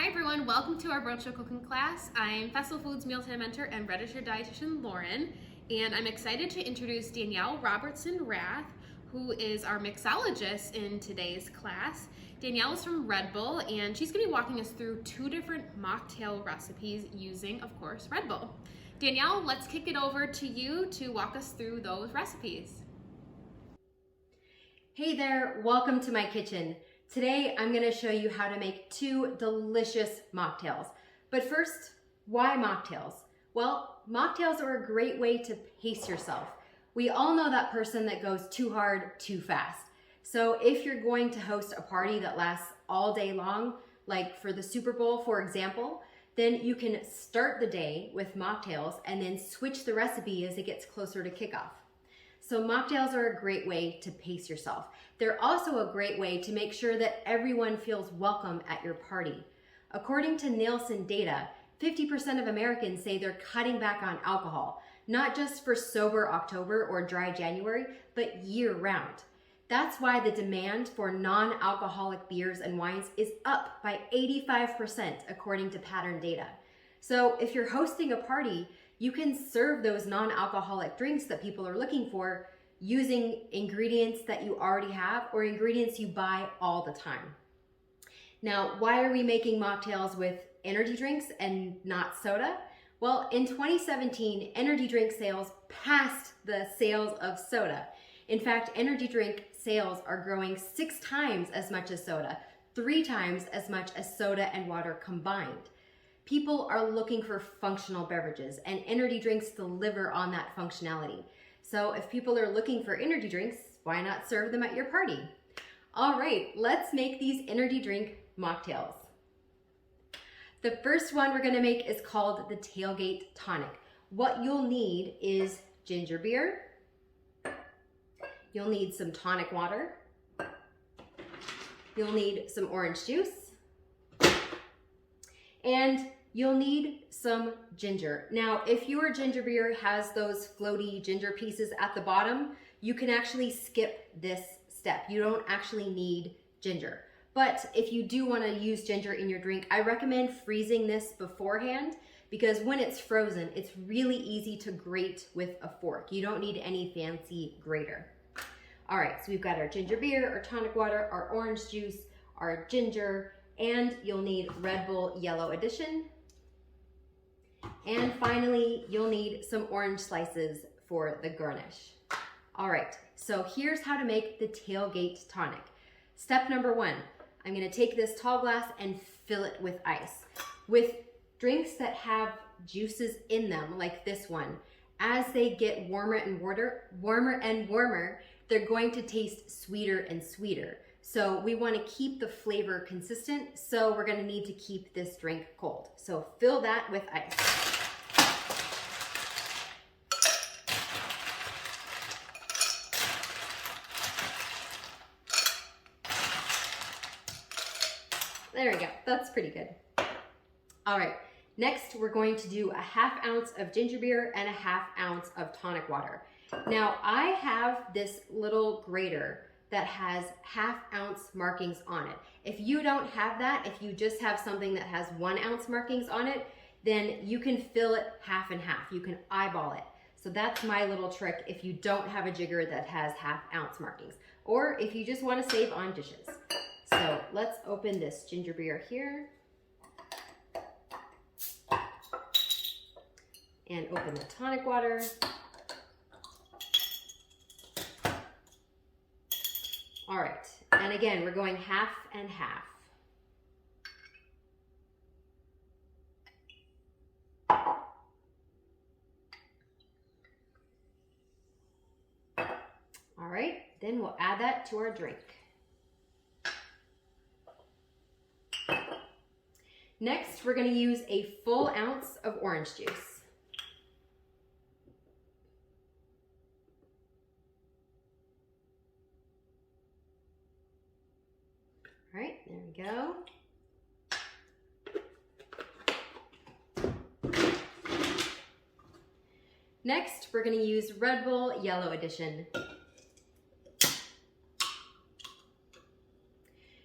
Hi everyone, welcome to our World Show Cooking class. I'm Festival Foods Mealtime Mentor and registered dietitian Lauren, and I'm excited to introduce Danielle Robertson-Rath, who is our mixologist in today's class. Danielle is from Red Bull, and she's gonna be walking us through 2 different mocktail recipes using, of course, Red Bull. Danielle, let's kick it over to you to walk us through those recipes. Hey there, welcome to my kitchen. Today, I'm gonna show you how to make 2 delicious mocktails. But first, why mocktails? Well, mocktails are a great way to pace yourself. We all know that person that goes too hard, too fast. So if you're going to host a party that lasts all day long, like for the Super Bowl, for example, then you can start the day with mocktails and then switch the recipe as it gets closer to kickoff. So mocktails are a great way to pace yourself. They're also a great way to make sure that everyone feels welcome at your party. According to Nielsen data, 50% of Americans say they're cutting back on alcohol, not just for sober October or dry January, but year round. That's why the demand for non-alcoholic beers and wines is up by 85% according to Pattern data. So if you're hosting a party, you can serve those non-alcoholic drinks that people are looking for using ingredients that you already have or ingredients you buy all the time. Now, why are we making mocktails with energy drinks and not soda? Well, in 2017, energy drink sales passed the sales of soda. In fact, energy drink sales are growing 6 times as much as soda, 3 times as much as soda and water combined. People are looking for functional beverages, and energy drinks deliver on that functionality. So if people are looking for energy drinks, why not serve them at your party? All right, let's make these energy drink mocktails. The first one we're gonna make is called the Tailgate Tonic. What you'll need is ginger beer. You'll need some tonic water. You'll need some orange juice. And you'll need some ginger. Now, if your ginger beer has those floaty ginger pieces at the bottom, you can actually skip this step. You don't actually need ginger. But if you do want to use ginger in your drink, I recommend freezing this beforehand because when it's frozen, it's really easy to grate with a fork. You don't need any fancy grater. All right, so we've got our ginger beer, our tonic water, our orange juice, our ginger, and you'll need Red Bull Yellow Edition. And finally, you'll need some orange slices for the garnish. All right, so here's how to make the Tailgate Tonic. Step number 1, I'm gonna take this tall glass and fill it with ice. With drinks that have juices in them, like this one, as they get warmer and warmer, they're going to taste sweeter and sweeter. So we want to keep the flavor consistent, so we're going to need to keep this drink cold. So fill that with ice. There we go, that's pretty good. All right, next we're going to do a 1/2 ounce of ginger beer and a 1/2 ounce of tonic water. Now I have this little grater that has 1/2 ounce markings on it. If you don't have that, if you just have something that has 1 ounce markings on it, then you can fill it 1/2 and 1/2. You can eyeball it. So that's my little trick if you don't have a jigger that has 1/2 ounce markings, or if you just want to save on dishes. So let's open this ginger beer here. And open the tonic water. All right, and again, we're going 1/2 and 1/2. All right, then we'll add that to our drink. Next, we're gonna use a full ounce of orange juice. All right, there we go. Next, we're going to use Red Bull Yellow Edition.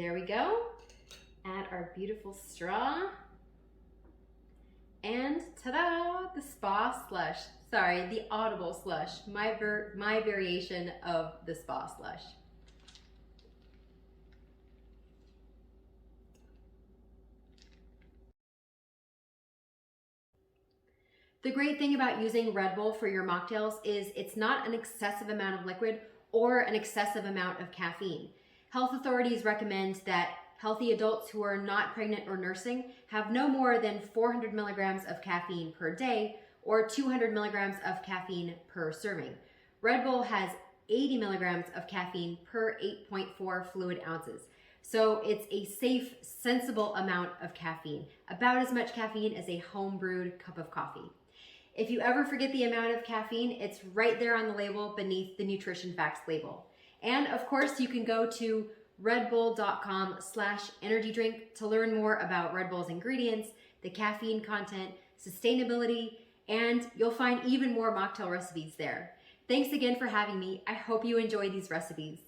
There we go. Add our beautiful straw. And ta-da, the spa slush. Sorry, the Audible Slush, my variation of the spa slush. The great thing about using Red Bull for your mocktails is it's not an excessive amount of liquid or an excessive amount of caffeine. Health authorities recommend that healthy adults who are not pregnant or nursing have no more than 400 milligrams of caffeine per day or 200 milligrams of caffeine per serving. Red Bull has 80 milligrams of caffeine per 8.4 fluid ounces. So it's a safe, sensible amount of caffeine, about as much caffeine as a home brewed cup of coffee. If you ever forget the amount of caffeine, it's right there on the label beneath the nutrition facts label. And of course, you can go to redbull.com/energy drink to learn more about Red Bull's ingredients, the caffeine content, sustainability, and you'll find even more mocktail recipes there. Thanks again for having me. I hope you enjoy these recipes.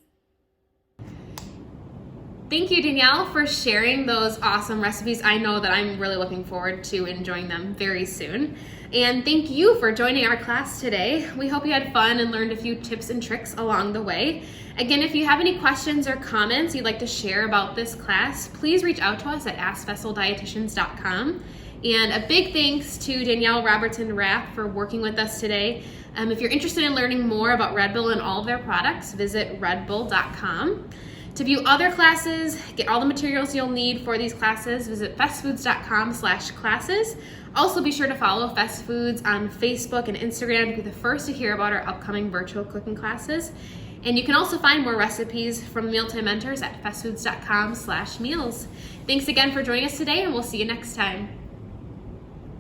Thank you, Danielle, for sharing those awesome recipes. I know that I'm really looking forward to enjoying them very soon. And thank you for joining our class today. We hope you had fun and learned a few tips and tricks along the way. Again, if you have any questions or comments you'd like to share about this class, please reach out to us at askfesseldietitians.com. And a big thanks to Danielle Robertson-Rath for working with us today. If you're interested in learning more about Red Bull and all of their products, visit redbull.com. To view other classes, get all the materials you'll need for these classes, visit festfoods.com/classes. Also be sure to follow Fest Foods on Facebook and Instagram to be the first to hear about our upcoming virtual cooking classes. And you can also find more recipes from Mealtime Mentors at festfoods.com/meals. Thanks again for joining us today, and we'll see you next time.